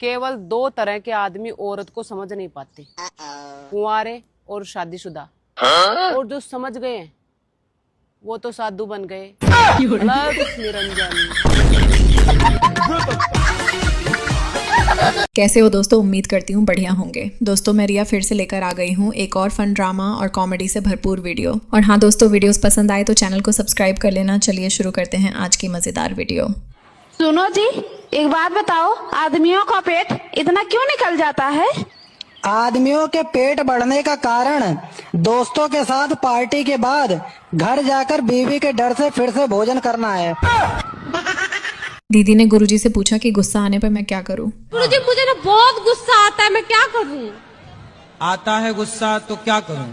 केवल दो तरह के आदमी औरत को समझ नहीं पाते, कुंवारे और शादीशुदा। और जो समझ गए हैं वो तो साधु बन गए। अलग निरंजन। कैसे हो दोस्तों, उम्मीद करती हूँ बढ़िया होंगे। दोस्तों मैं रिया फिर से लेकर आ गई हूँ एक और फन ड्रामा और कॉमेडी से भरपूर वीडियो। और हाँ दोस्तों, वीडियोस पसंद आए तो चैनल को सब्सक्राइब कर लेना। चलिए शुरू करते हैं आज की मजेदार वीडियो। सुनो जी, एक बात बताओ, आदमियों का पेट इतना क्यों निकल जाता है? आदमियों के पेट बढ़ने का कारण दोस्तों के साथ पार्टी के बाद घर जाकर बीवी के डर से फिर से भोजन करना है। दीदी ने गुरुजी से पूछा कि गुस्सा आने पर मैं क्या करूं। गुरुजी मुझे ना बहुत गुस्सा आता है, मैं क्या करूं? आता है गुस्सा तो क्या करूं?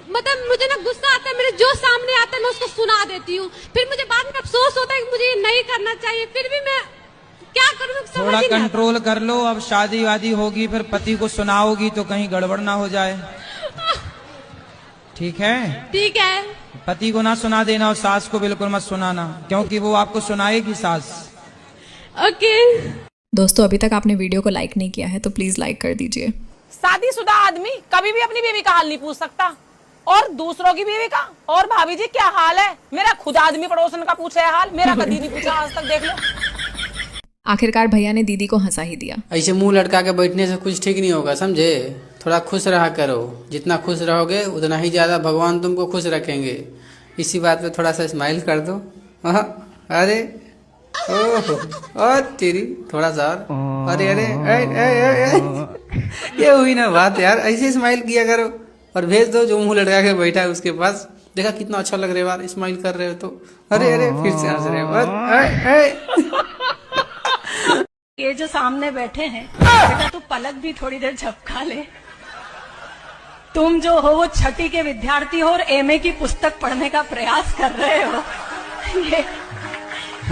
मतलब मुझे ना गुस्सा आता है, मेरे जो सामने आता है मैं उसको सुना देती हूँ। फिर मुझे बाद में अफसोस होता है कि मुझे ये नहीं करना चाहिए, फिर भी मैं क्या करूं? थोड़ा कंट्रोल कर लो। अब शादी वादी होगी फिर पति को सुनाओगी तो कहीं गड़बड़ ना हो जाए। ठीक है? ठीक है। पति को ना सुना देना और सास को बिल्कुल मत सुनाना, क्योंकि वो आपको सुनाएगी सास। ओके। दोस्तों अभी तक आपने वीडियो को लाइक नहीं किया है तो प्लीज लाइक कर दीजिए। शादीशुदा आदमी कभी भी अपनी बीवी का हाल नहीं पूछ सकता, और दूसरों की बीवी का। और भाभी जी क्या हाल है? मेरा खुद आदमी पड़ोसन का पूछे हाल, मेरा कभी नहीं पूछा आज तक, देख लो। आखिरकार भैया ने दीदी को हंसा ही दिया। ऐसे मुंह लटका के बैठने से कुछ ठीक नहीं होगा, समझे? थोड़ा खुश रहा करो। जितना खुश रहोगे उतना ही ज्यादा भगवान तुमको खुश रखेंगे। इसी बात पे थोड़ा सा स्माइल कर दो। अरे ओह तेरी, थोड़ा सा और। अरे अरे ये हुई ना बात यार, ऐसे स्माइल किया करो और भेज दो जो मुंह लटका के बैठा है उसके पास। देखा कितना अच्छा लग रहा है यार, स्माइल कर रहे हो तो। अरे अरे फिर से हंस रहे हो। ये जो सामने बैठे हैं, बेटा तू पलक भी थोड़ी देर झपका ले। तुम जो हो वो छठी के विद्यार्थी हो और एमए की पुस्तक पढ़ने का प्रयास कर रहे हो।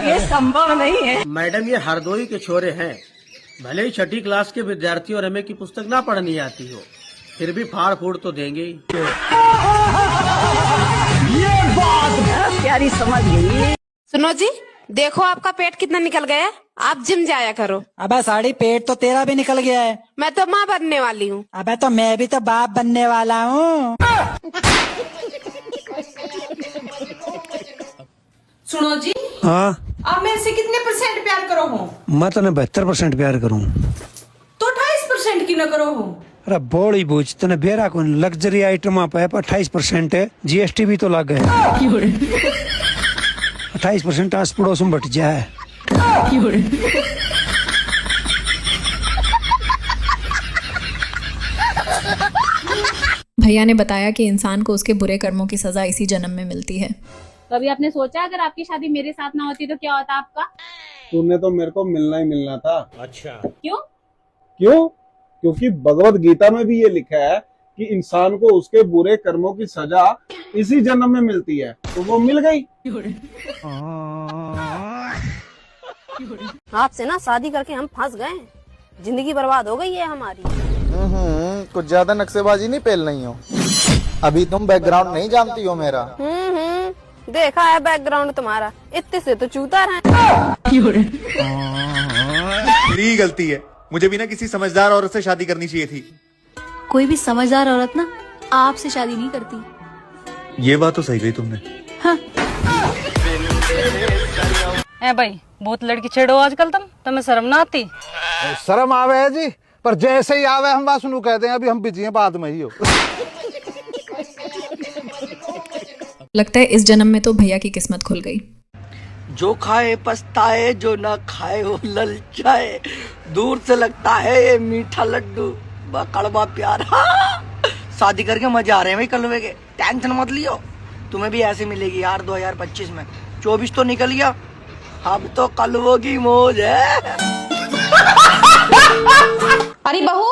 ये संभव नहीं है। मैडम ये हरदोई के छोरे हैं, भले ही छठी क्लास के विद्यार्थी और एमए की पुस्तक ना पढ़नी आती हो, फिर भी फाड़ फूड़ तो देंगे ही। ये बात प्यारी समझ गई। सुनो जी, देखो आपका पेट कितना निकल गया है, आप जिम जाया करो। अबे साड़ी, पेट तो तेरा भी निकल गया है। मैं तो माँ बनने वाली हूँ। अबे तो मैं भी तो बाप बनने वाला हूँ। सुनो जी, हाँ आप मेरे से कितने % प्यार करो हो? मैं तो 72% प्यार करूँ। तो 28% की न करो हो? अरे बोली बूझ तने बेरा को लग्जरी आइटम पे 28% है, जीएसटी भी तो लग गए। 28% आस पड़ोस में बट जाए। भैया ने बताया कि इंसान को उसके बुरे कर्मों की सजा इसी जन्म में मिलती है। कभी आपने सोचा अगर आपकी शादी मेरे साथ ना होती तो क्या होता आपका? तूने तो मेरे को मिलना ही मिलना था। अच्छा क्यों? क्यों? क्योंकि भगवत गीता में भी ये लिखा है कि इंसान को उसके बुरे कर्मों की सजा इसी जन्म में मिलती है, तो वो मिल गई। आपसे ना शादी करके हम फंस गए, जिंदगी बर्बाद हो गई है हमारी। कुछ ज्यादा नक्शेबाजी नहीं पेल नहीं हो। अभी तुम बैकग्राउंड नहीं जानती हो मेरा। देखा है बैकग्राउंड तुम्हारा, इतने से तो चूता रहे। मेरी गलती है, मुझे भी ना किसी समझदार औरत से शादी करनी चाहिए थी। कोई भी समझदार औरत ना आपसे शादी नहीं करती। ये बात तो सही गई तुमने। है भाई, बहुत लड़की छेड़ो आजकल तुम्हें शर्म ना आती? शर्म आवे है जी, पर जैसे ही आवे हम बात सुनू कहते हैं अभी हम बिजी हैं, बाद में ही हो। लगता है इस जन्म में तो भैया की किस्मत खुल गई। जो खाए पछताए, जो ना खाए वो ललचाए। दूर से लगता है ये मीठा लड्डू, कड़वा प्यार। शादी करके मजा आ रहे हैं भाई कलवे के, टेंशन मत लियो। तुम्हें भी ऐसे मिलेगी यार 2025 में। 24 तो निकल गया, अब तो कलवों की मौज है। अरे बहू,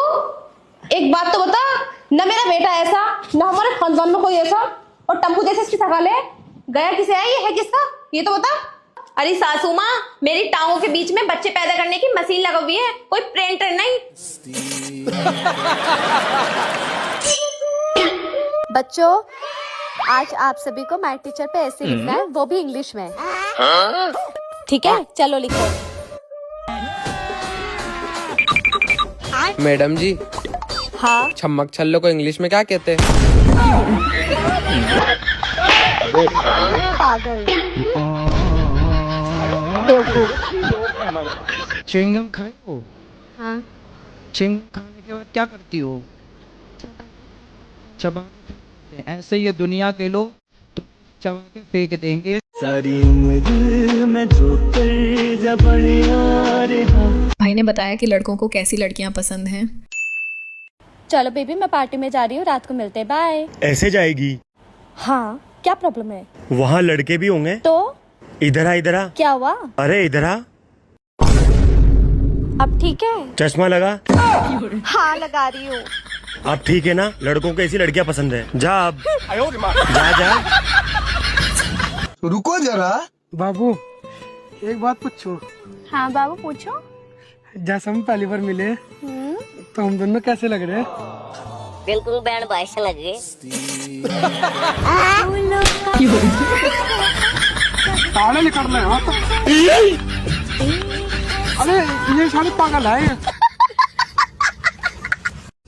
एक बात तो बता, न मेरा बेटा ऐसा, न हमारे खानदान में कोई ऐसा, और टम्पू जैसे इसकी शकल है। गया किसे है, ये है किसका, ये तो बता। अरे सासू माँ, मेरी टांगों के बीच में बच्चे पैदा करने की मशीन लगी हुई है, कोई प्रिंटर नहीं। बच्चों, आज आप सभी को माय टीचर पे ऐसे लिखना है, वो भी इंग्लिश में। ठीक है, चलो लिखो। मैडम जी, हाँ छम्मक छल्लो को इंग्लिश में क्या कहते हैं? पागल च्युइंगम खाए हो? हाँ च्युइंगम खाने के बाद क्या करती हो? चबा ऐसे ये दुनिया के लोग तो चबा के फेंक देंगे। सारी उम्र में जो भाई ने बताया कि लड़कों को कैसी लड़कियां पसंद हैं। चलो बेबी, मैं पार्टी में जा रही हूँ, रात को मिलते हैं, बाय। ऐसे जाएगी? हाँ, क्या प्रॉब्लम है? वहाँ लड़के भी होंगे तो इधर आ, इधर आ। क्या हुआ? अरे इधर आ। अब ठीक है? चश्मा लगा। हाँ लगा रही हूँ। अब ठीक है ना? लड़कों को ऐसी लड़कियां पसंद है। जा अब, जा जा। रुको जरा बाबू, एक बात पूछो। हाँ बाबू पूछो। जैसे हम पहली बार मिले तो हम दोनों कैसे लग रहे हैं? बिल्कुल बैंड बाइस लगे। ताले निकल रहे हैं। अरे ये सारे पागल है।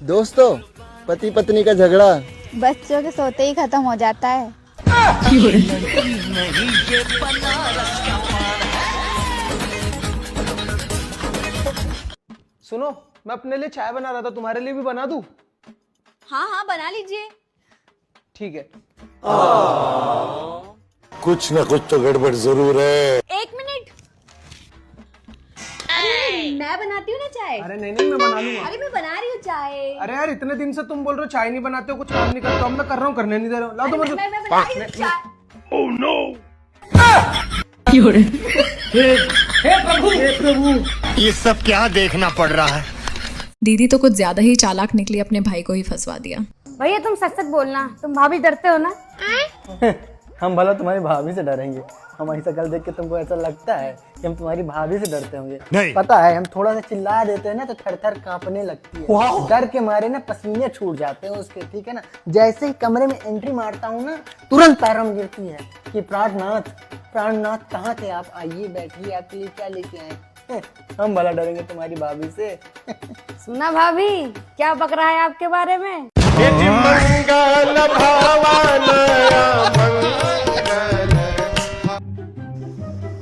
दोस्तों, पति पत्नी का झगड़ा बच्चों के सोते ही खत्म हो जाता है। सुनो, मैं अपने लिए चाय बना रहा था, तुम्हारे लिए भी बना दूं? हाँ हाँ बना लीजिए। ठीक है। कुछ न कुछ तो गड़बड़ जरूर है। एक मिनट, अरे मैं बनाती हूँ ना चाय। अरे नहीं मैं बना लूंगा। अरे मैं बना रही हूँ चाय। अरे यार, इतने दिन से तुम बोल रहे हो चाय नहीं बनाते हो, कुछ काम नहीं करते हो। अब मैं कर रहा हूँ, करने नहीं दे रहा हूँ। लाओ तो मुझे। मैं बना रही हूँ चाय। Oh no. हे प्रभु, ये सब क्या देखना पड़ रहा है? दीदी तो कुछ ज्यादा ही चालाक निकली, अपने भाई को ही फंसवा दिया। भैया तुम सच सच बोलना, तुम भाभी डरते हो ना? हम भला तुम्हारी भाभी से डरेंगे? हमारी शक्ल देख के तुमको ऐसा लगता है कि हम तुम्हारी भाभी से डरते होंगे? नहीं। पता है, हम थोड़ा सा चिल्ला देते हैं ना तो थर थर कांपने लगती है। डर के मारे ना पसीने छूट जाते हैं उसके, ठीक है ना? जैसे ही कमरे में एंट्री मारता हूँ ना, तुरंत पैरों में गिरती है कि प्राणनाथ कहाँ थे आप? आइए बैठिए, आपके लिए क्या लेके आए? हम भला डरेंगे तुम्हारी भाभी से? सुना भाभी क्या बक रहा है आपके बारे में?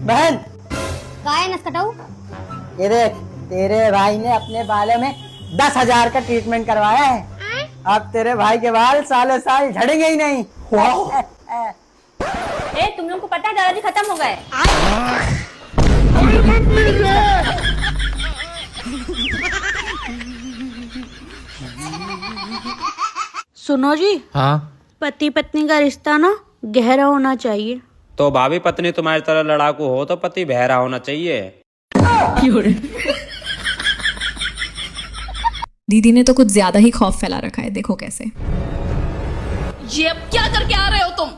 बहन, काय नसकटाऊ? ये देख, तेरे भाई ने अपने बालों में 10,000 का ट्रीटमेंट करवाया है। अब तेरे भाई के बाल सालों साल झड़ेंगे ही नहीं। ए, तुम लोग को पता है दादाजी खत्म हो गए? सुनो जी। हाँ, पति पत्नी का रिश्ता ना गहरा होना चाहिए। तो भाभी पत्नी तुम्हारी तरह लड़ाकू हो तो पति बहरा होना चाहिए। दीदी ने तो कुछ ज्यादा ही खौफ फैला रखा है, देखो कैसे। ये अब क्या करके आ रहे हो तुम?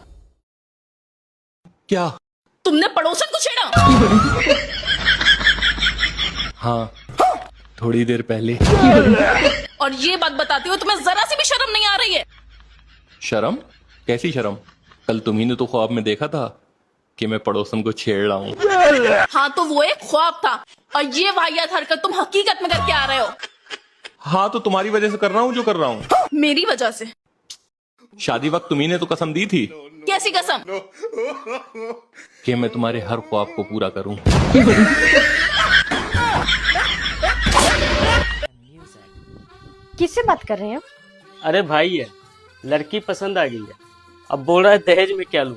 क्या? तुमने पड़ोसन को छेड़ा? हाँ, थोड़ी देर पहले। और ये बात बताती हो, तुम्हें जरा सी भी शर्म नहीं आ रही है? शर्म? कैसी शर्म? कल तुम्ही ने तो ख्वाब में देखा था कि मैं पड़ोसन को छेड़ रहा हूँ। हाँ, तो वो एक ख्वाब था और ये वाहियात हरकत तुम हकीकत में करके आ रहे हो। हाँ, तो तुम्हारी वजह से कर रहा हूँ जो कर रहा हूँ। मेरी वजह से? शादी वक्त तुम्ही ने तो कसम दी थी। कैसी कसम? कि मैं तुम्हारे हर ख्वाब को पूरा करूँ। किससे बात कर रहे हो? अरे भाई है, लड़की पसंद आ गई है, अब बोल रहा है दहेज में क्या लूं।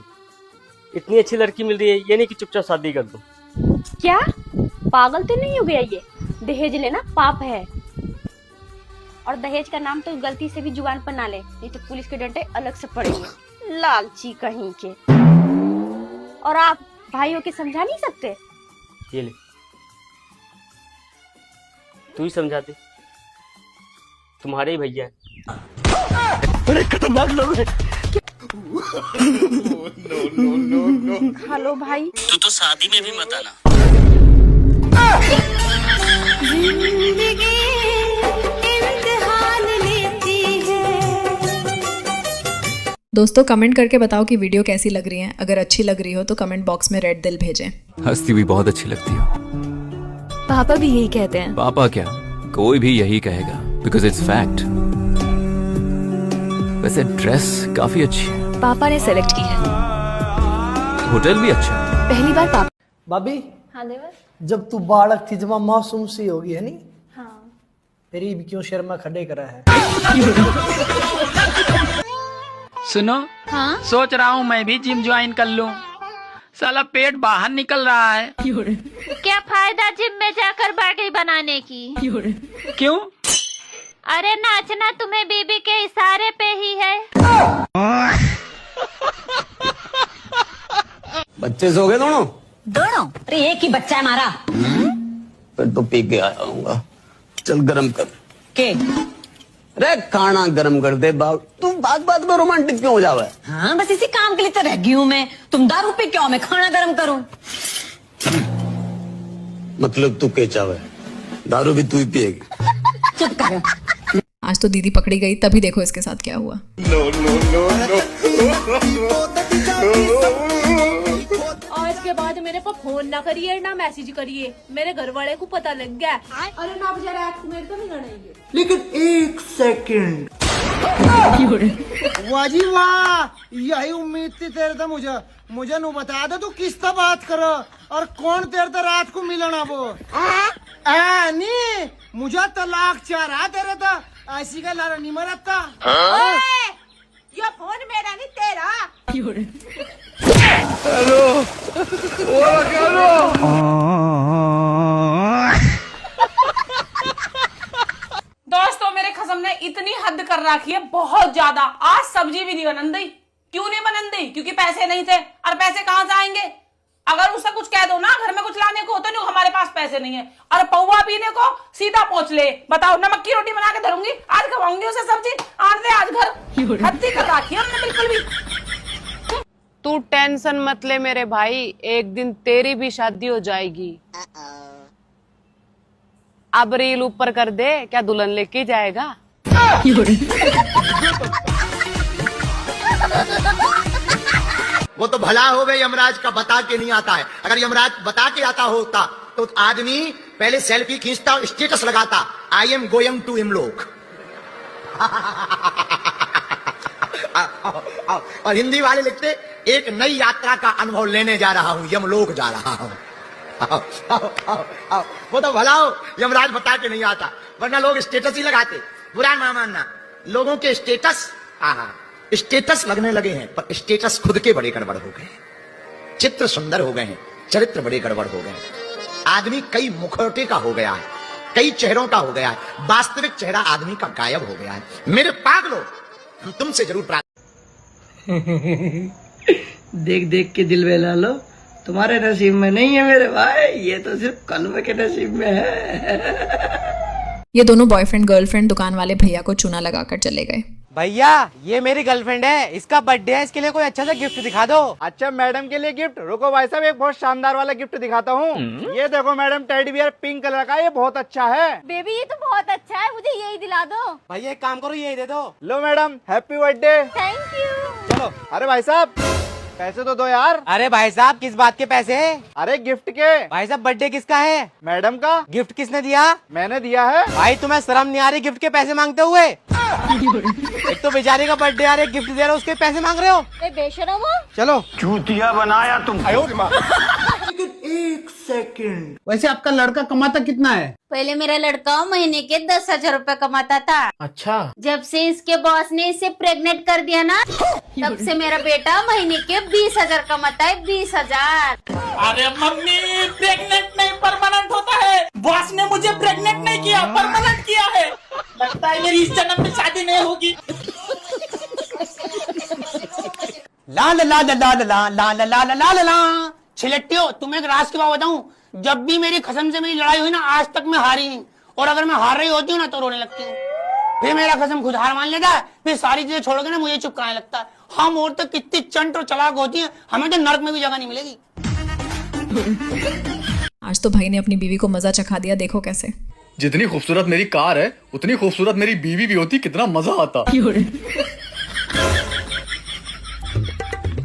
इतनी अच्छी लड़की मिल रही है, ये नहीं कि चुपचाप शादी कर दूं। क्या पागल तो नहीं हो गया? ये दहेज लेना पाप है, और दहेज का नाम तो गलती से भी जुबान पर ना ले, नहीं तो पुलिस के डंडे अलग से पड़ेंगे, लालची कहीं के। और आप भाइयों के समझा नहीं सकते? ये ले, तू ही समझा दे, तुम्हारे ही भैया है। अरे खतरनाक लोग हैं। हेलो भाई। तू तो शादी में भी मत आना। दोस्तों कमेंट करके बताओ कि वीडियो कैसी लग रही है। अगर अच्छी लग रही हो तो कमेंट बॉक्स में रेड दिल भेजें। हस्ती भी बहुत अच्छी लगती है। पापा भी यही कहते हैं। पापा क्या, कोई भी यही कहेगा बिकॉज इट्स फैक्ट। वैसे ड्रेस काफी अच्छी है। पापा ने सेलेक्ट की है। होटल भी अच्छा है। पहली बार पापा। भाभी हाँ देवर। जब तू बालक थी, जब मासूम सी होगी है नी, हाँ। तेरी भी क्यों शर्मा खड़े करा है। सुनो, हाँ? सोच रहा हूँ मैं भी जिम ज्वाइन कर लूँ। साला पेट बाहर निकल रहा है। क्या फायदा जिम में जाकर बॉडी बनाने की? क्यों? अरे नाचना तुम्हें बीबी के इशारे पे ही है। बच्चे सो गए दोनों? दोनों? अरे एक ही बच्चा है हमारा। फिर तो पी के आया हूँ। चल गरम कर के? अरे खाना गरम कर दे बाबू। तू बात बात में रोमांटिक क्यों हो जावा है? हाँ बस इसी काम के लिए तो रह गई हूँ मैं। तुम दारू पी क्यों, मैं खाना गरम करूँ? मतलब तू के चावे, दारू भी तू ही पिएगी? चुप करो। आज तो दीदी पकड़ी गई, तभी देखो इसके साथ क्या हुआ। आज के बाद मेरे को फोन ना करिए ना मैसेज करिए, मेरे घर वाले को पता लग गया। अरे ना बेचारे आपको मेरे तो नहीं गणेंगे। लेकिन एक सेकंड, वाह जी वाह, यही उम्मीद थी तेरे तो मुझे नु बता दे तू किस तरह बात करो और कौन तेरे तो रात को मिलना वो। नहीं मुझे तलाक चाह रहा तेरे तो, ऐसी का लारा नहीं मरता। ये फोन मेरा नहीं तेरा। हेलो, दोस्तों मेरे खसम ने इतनी हद कर रखी है, बहुत ज्यादा। आज सब्जी भी नहीं बनन दी। क्यों नहीं बनन दी? क्योंकि पैसे नहीं थे। और पैसे कहाँ से आएंगे? अगर उससे कुछ कह दो ना घर में कुछ लाने को, तो नहीं हमारे पास पैसे नहीं है। और पौवा पीने को सीधा पहुंच ले। बताओ, नमक की रोटी बना के धरूंगी, आज खवाऊंगी उसे सब्जी। आज ले आज घर हत्ती कर रखी है हमने बिल्कुल भी। तू टेंशन मत ले मेरे भाई, एक दिन तेरी भी शादी हो जाएगी। अब रील ऊपर कर दे, क्या दुल्हन लेके जाएगा? वो तो भला हो गए यमराज का बता के नहीं आता है। अगर यमराज बता के आता होता तो आदमी पहले सेल्फी खींचता और स्टेटस लगाता, आई एम गोइंग टू यमलोक। और हिंदी वाले लिखते, एक नई यात्रा का अनुभव लेने जा रहा हूं, यमलोक जा रहा हूं। वो तो भला हो यमराज बता के नहीं आता, वरना लोग स्टेटस ही लगाते। बुरा ना मानना, लोगों के स्टेटस स्टेटस लगने लगे हैं, पर स्टेटस खुद के बड़े गड़बड़ हो गए। चित्र सुंदर हो गए हैं, चरित्र बड़े गड़बड़ हो गए। आदमी कई मुखौटे का हो गया है, कई चेहरों का हो गया है, वास्तविक चेहरा आदमी का गायब हो गया है। मेरे पागलों, हम तुमसे जरूर देख देख के दिल बहला लो, तुम्हारे नसीब में नहीं है मेरे भाई, ये तो सिर्फ कन्वे के नसीब में है। ये दोनों बॉयफ्रेंड गर्लफ्रेंड दुकान वाले भैया को चूना लगाकर चले गए। भैया ये मेरी गर्लफ्रेंड है, इसका बर्थडे है, इसके लिए कोई अच्छा सा गिफ्ट दिखा दो। अच्छा मैडम के लिए गिफ्ट? रुको भाई साहब, एक बहुत शानदार वाला गिफ्ट दिखाता हूँ। ये देखो madam, teddy bear pink colour का, ये बहुत अच्छा है। बेबी ये तो बहुत अच्छा है, मुझे यही दिला दो। भैया एक काम करो, यही दे दो। लो madam, happy birthday. Thank you. चलो, अरे भाई साहब पैसे तो दो यार। अरे भाई साहब किस बात के पैसे? अरे गिफ्ट के। भाई साहब बर्थडे किसका है? मैडम का। गिफ्ट किसने दिया? मैंने दिया है। भाई तुम्हें शर्म नहीं आ रही गिफ्ट के पैसे मांगते हुए? एक तो बेचारी का बर्थडे आ रहा है, गिफ्ट दे रहे हो, उसके पैसे मांग रहे हो? बेशरम हो। चलो चूतिया बनाया तुम। एक सेकंड, वैसे आपका लड़का कमाता कितना है? पहले मेरा लड़का महीने के 10,000 रुपए कमाता था। अच्छा। जब से इसके बॉस ने इसे प्रेग्नेंट कर दिया ना, तब से मेरा बेटा महीने के 20,000 कमाता है। 20,000। अरे मम्मी, प्रेग्नेंट नहीं परमानेंट होता है। बॉस ने मुझे प्रेग्नेंट नहीं किया, परमानेंट किया है। लगता है मेरी इस जन्म में शादी नहीं होगी। ला ला ला ला ला ला ला ला ला ला ला ला। छिलट्टियों, तुम्हें एक राज की बात बताऊं, जब भी मेरी कसम से मेरी लड़ाई हुई ना, आज तक मैं हारी नहीं। और अगर मैं हार रही होती हूँ ना तो रोने लगती हूँ। फिर मेरा कसम खुद हार मान लेता है, फिर सारी चीजें छोड़ के ना मुझे चुप कराने लगता है। हम औरतें कितनी चंट और चालाक होती हैं, हमें तो नर्क में भी जगह नहीं मिलेगी। आज तो भाई ने अपनी बीवी को मजा चखा दिया, देखो कैसे। जितनी खूबसूरत मेरी कार है, उतनी खूबसूरत मेरी बीवी भी होती, कितना मजा आता।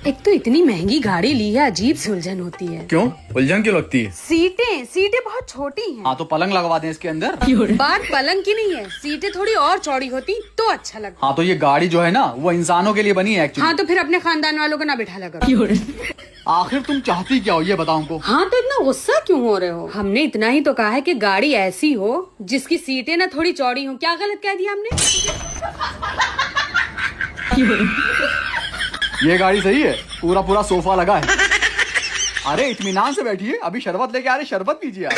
एक तो इतनी महंगी गाड़ी ली है, अजीब सी उलझन होती है। क्यों उलझन क्यों लगती है? सीटें बहुत छोटी हैं। हाँ तो पलंग लगवा दें इसके अंदर। बात पलंग की नहीं है, सीटें थोड़ी और चौड़ी होती तो अच्छा लगता। हाँ तो ये गाड़ी जो है ना वो इंसानों के लिए बनी है एक्चुअली। हाँ तो फिर अपने खानदान वालों को ना बिठा लगा। आखिर तुम चाहती क्या हो ये बताओ हमको। हाँ तो इतना गुस्सा क्यों हो रहे हो? हमने इतना ही तो कहा है कि गाड़ी ऐसी हो जिसकी सीटें ना थोड़ी चौड़ी हो। क्या गलत कह दिया हमने? ये गाड़ी सही है, पूरा पूरा सोफा लगा है। अरे इत्मीनान से बैठिए, अभी शरबत लेके आ रहे, शरबत पीजिए आप।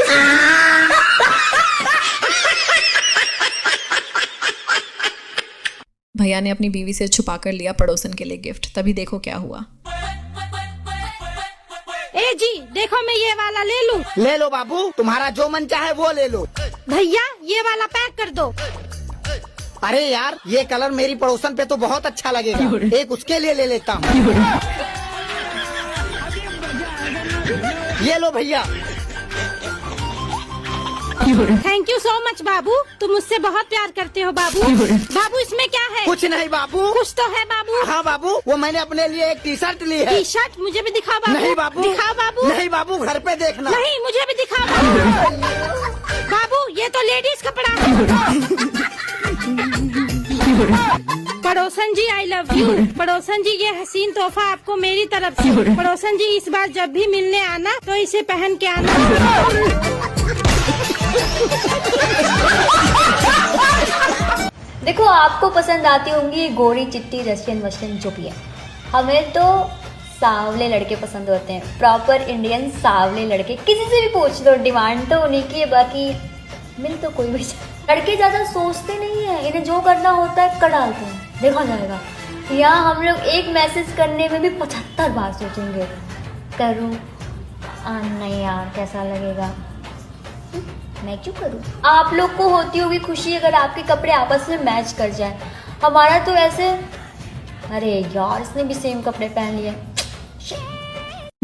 भैया ने अपनी बीवी से छुपा कर लिया पड़ोसन के लिए गिफ्ट। तभी देखो क्या हुआ। ए जी देखो, मैं ये वाला ले लूं? ले लो बाबू, तुम्हारा जो मन चाहे वो ले लो। भैया ये वाला पैक कर दो। अरे यार ये कलर मेरी पड़ोसन पे तो बहुत अच्छा लगेगा, एक उसके लिए ले लेता हूँ। ये लो भैया। थैंक यू सो मच बाबू, तुम मुझसे बहुत प्यार करते हो बाबू। बाबू इसमें क्या है? कुछ नहीं बाबू। कुछ तो है बाबू। हाँ बाबू, वो मैंने अपने लिए एक टी शर्ट ली है। टी शर्ट मुझे भी दिखाओ बाबू। नहीं बाबू। दिखाओ बाबू। नहीं बाबू, घर पे देखना। नहीं मुझे भी दिखाओ बाबू। बाबू ये तो लेडीज कपड़ा है। पड़ोसन जी आई लव यू। पड़ोसन जी ये हसीन तोहफा आपको मेरी तरफ से। पड़ोसन जी इस बार जब भी मिलने आना तो इसे पहन के आना। देखो आपको पसंद आती होंगी ये गोरी चिट्टी रशियन वशियन जो भी है। हमें तो सांवले लड़के पसंद होते हैं, प्रॉपर इंडियन सांवले लड़के। किसी से भी पूछ लो, डिमांड तो उन्हीं की है, बाकी मिल तो कोई भी। लड़के ज्यादा सोचते नहीं है, इन्हें जो करना होता है कर डालते हैं, देखा जाएगा। यहाँ हम लोग एक मैसेज करने में भी 75 बार सोचेंगे, करूँ नहीं यार कैसा लगेगा, मैं क्यों करूँ। आप लोग को होती होगी खुशी अगर आपके कपड़े आपस में मैच कर जाए। हमारा तो ऐसे, अरे यार इसने भी सेम कपड़े पहन लिए।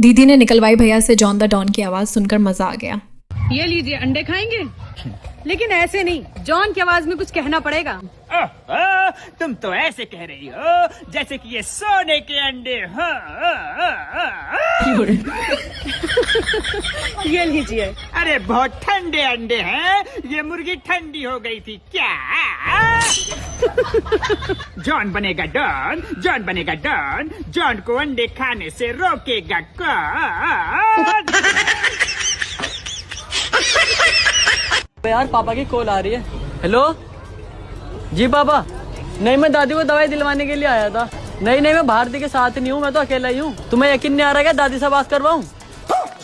दीदी ने निकलवाई भैया से जॉन द डॉन की आवाज सुनकर मजा आ गया। ये लीजिए, अंडे खाएंगे? लेकिन ऐसे नहीं, जॉन की आवाज में कुछ कहना पड़ेगा। तुम तो ऐसे कह रही हो जैसे कि ये सोने के अंडे। ये लीजिए। अरे बहुत ठंडे अंडे हैं, ये मुर्गी ठंडी हो गई थी क्या? जॉन बनेगा डॉन, जॉन बनेगा डॉन, जॉन को अंडे खाने से रोकेगा कौन? यार पापा की कॉल आ रही है। हेलो जी पापा। नहीं मैं दादी को दवाई दिलवाने के लिए आया था। नहीं मैं भारती के साथ नहीं हूँ, मैं तो अकेला ही हूँ। तुम्हें यकीन नहीं आ रहा क्या दादी से बात करवाऊँ?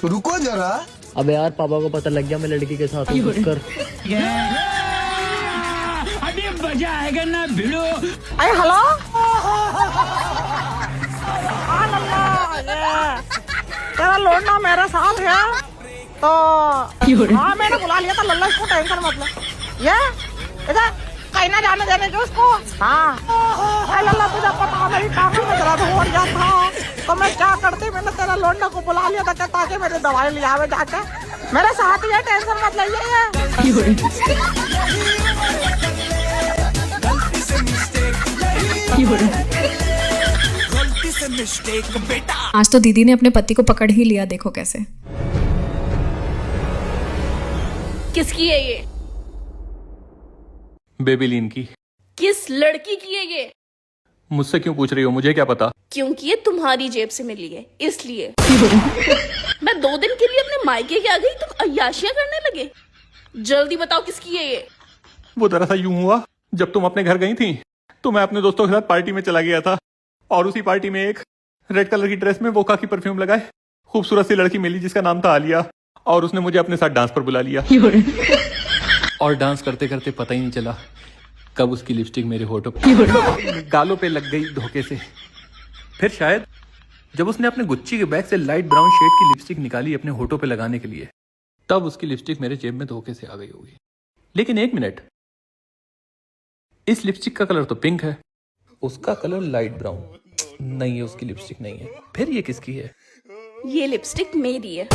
रुको जरा। अब यार पापा को पता लग गया मैं लड़की के साथ हूँ। कर अभी मजा आएगा ना भिड़ो। अरे हेलो तेरा लौंडा मेरे साथ है तो हाँ मैंने बुला लिया था लल्ला, इसको टेंशन मत ले। ये इधर कहीं ना जाने देने जो उसको। हाँ लल्ला तुझे पता मेरी टांगों में दर्द हो रहा था तो मैं क्या करती, मैंने तेरा लौंडा को बुला लिया था ताकि मेरी दवाई ले आवे जाके। मेरे साथ ही है, टेंशन मत लीजिए। आज तो दीदी ने अपने पति को पकड़ ही लिया, देखो कैसे। किसकी है ये? बेबीलीन की। किस लड़की की है ये? मुझसे क्यों पूछ रही हो, मुझे क्या पता? क्योंकि ये तुम्हारी जेब से मिली है इसलिए। मैं 2 दिन के लिए अपने मायके के आ गई, तुम अय्याशियां करने लगे। जल्दी बताओ किसकी है ये? वो दरअसल यूं हुआ, जब तुम अपने घर गई थी तो मैं अपने दोस्तों के साथ पार्टी में चला गया था और उसी पार्टी में एक रेड कलर की ड्रेस में वोका की परफ्यूम लगाए खूबसूरत सी लड़की मिली जिसका नाम था आलिया, और उसने मुझे अपने साथ डांस पर बुला लिया। और डांस करते करते पता ही नहीं चला कब उसकी लिपस्टिक मेरे होठों पे गालों पे लग गई धोखे से। फिर शायद जब उसने अपने गुच्ची के बैग से लाइट ब्राउन शेड की लिपस्टिक निकाली अपने होठों पे लगाने के लिए, तब उसकी लिपस्टिक मेरे जेब में धोखे से आ गई होगी। लेकिन एक मिनट, इस लिपस्टिक का कलर तो पिंक है, उसका कलर लाइट ब्राउन। नहीं, उसकी लिपस्टिक नहीं है। फिर ये किसकी है? ये लिपस्टिक मेरी है।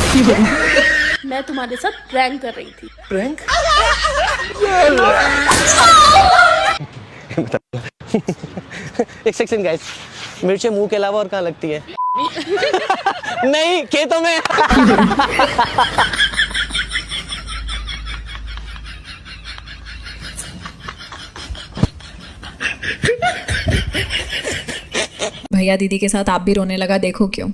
मैं तुम्हारे साथ प्रैंक कर रही थी। प्रैंक? एक सेकंड गाइस, मिर्चें मुंह के अलावा और कहाँ लगती है? नहीं, खेतों में। भैया दीदी के साथ आप भी रोने लगा, देखो क्यों।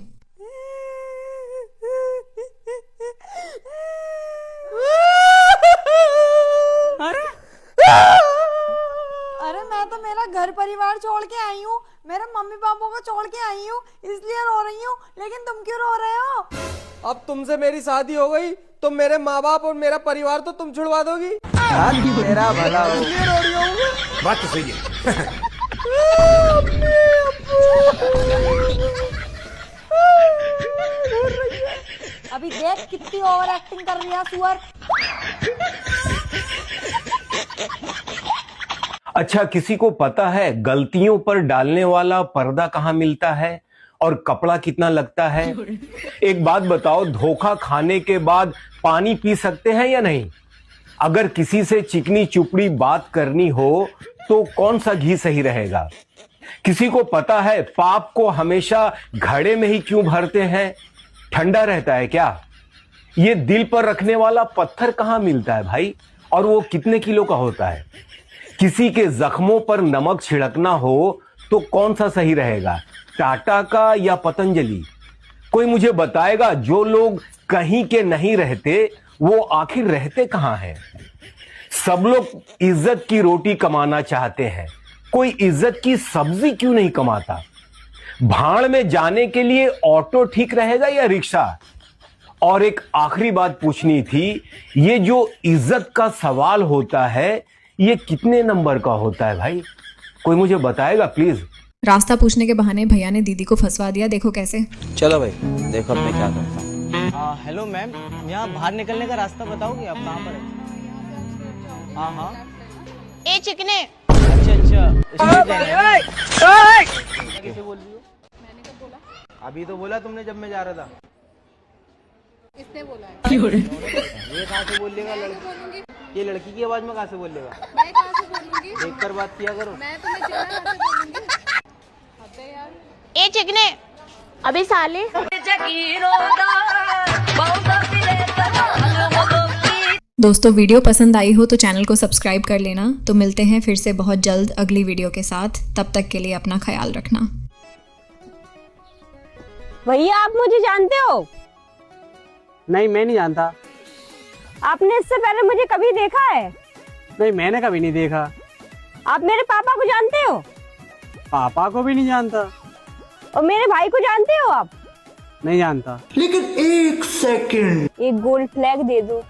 अरे मैं तो मेरा घर परिवार छोड़ के आई हूँ, मेरे मम्मी पापा को छोड़ के आई हूँ, इसलिए रो रही हूँ। लेकिन तुम क्यों रो रहे हो? अब तुमसे मेरी शादी हो गई तो मेरे माँ बाप और मेरा परिवार तो तुम छुड़वा दोगी। मेरा भला हो। इसलिए रो रही हूँ। बात तो सही है। अभी देख कितनी ओवर एक्टिंग कर रही है सुअर। अच्छा, किसी को पता है गलतियों पर डालने वाला पर्दा कहाँ मिलता है और कपड़ा कितना लगता है? एक बात बताओ, धोखा खाने के बाद पानी पी सकते हैं या नहीं? अगर किसी से चिकनी चुपड़ी बात करनी हो तो कौन सा घी सही रहेगा? किसी को पता है पाप को हमेशा घड़े में ही क्यों भरते हैं? ठंडा रहता है क्या? ये दिल पर रखने वाला पत्थर कहाँ मिलता है भाई, और वो कितने किलो का होता है? किसी के जख्मों पर नमक छिड़कना हो तो कौन सा सही रहेगा, टाटा का या पतंजलि? कोई मुझे बताएगा, जो लोग कहीं के नहीं रहते वो आखिर रहते कहां हैं? सब लोग इज्जत की रोटी कमाना चाहते हैं, कोई इज्जत की सब्जी क्यों नहीं कमाता? भाड़ में जाने के लिए ऑटो ठीक रहेगा या रिक्शा? और एक आखिरी बात पूछनी थी, ये जो इज्जत का सवाल होता है ये कितने नंबर का होता है भाई? कोई मुझे बताएगा प्लीज। रास्ता पूछने के बहाने भैया ने दीदी को फंसवा दिया, देखो कैसे। चलो भाई, देखो अब मैं क्या करता हूँ। हेलो मैम, यहाँ बाहर निकलने का रास्ता बताओगे आप कहाँ पर है? हाँ हाँ। ए चिकने। अच्छा। कैसे बोल रही हो? मैंने कब बोला? अभी तो बोला तुमने जब मैं जा रहा था। किसने बोला है? ये कहाँ से बोल लेगा लड़की? ये लड़की की आवाज में कहाँ से बोल लेगा? मैं कहाँ से बोलूंगी? देख कर बात किया करो। मैं तुम्हें चिल्ला कैसे बोलूंगी? अबे यार। ए चिकने। अबे साले। दोस्तों वीडियो पसंद आई हो तो चैनल को सब्सक्राइब कर लेना। तो मिलते हैं फिर से बहुत जल्द अगली वीडियो के साथ, तब तक के लिए अपना ख्याल रखना। भैया आप मुझे जानते हो? नहीं, मैं नहीं जानता। आपने इससे पहले मुझे कभी देखा है? नहीं, मैंने कभी नहीं देखा। आप मेरे पापा को जानते हो? पापा को भी नहीं जानता। और मेरे भाई को जानते हो आप? नहीं जानता। लेकिन एक सेकंड, एक गोल्ड फ्लैग दे दो।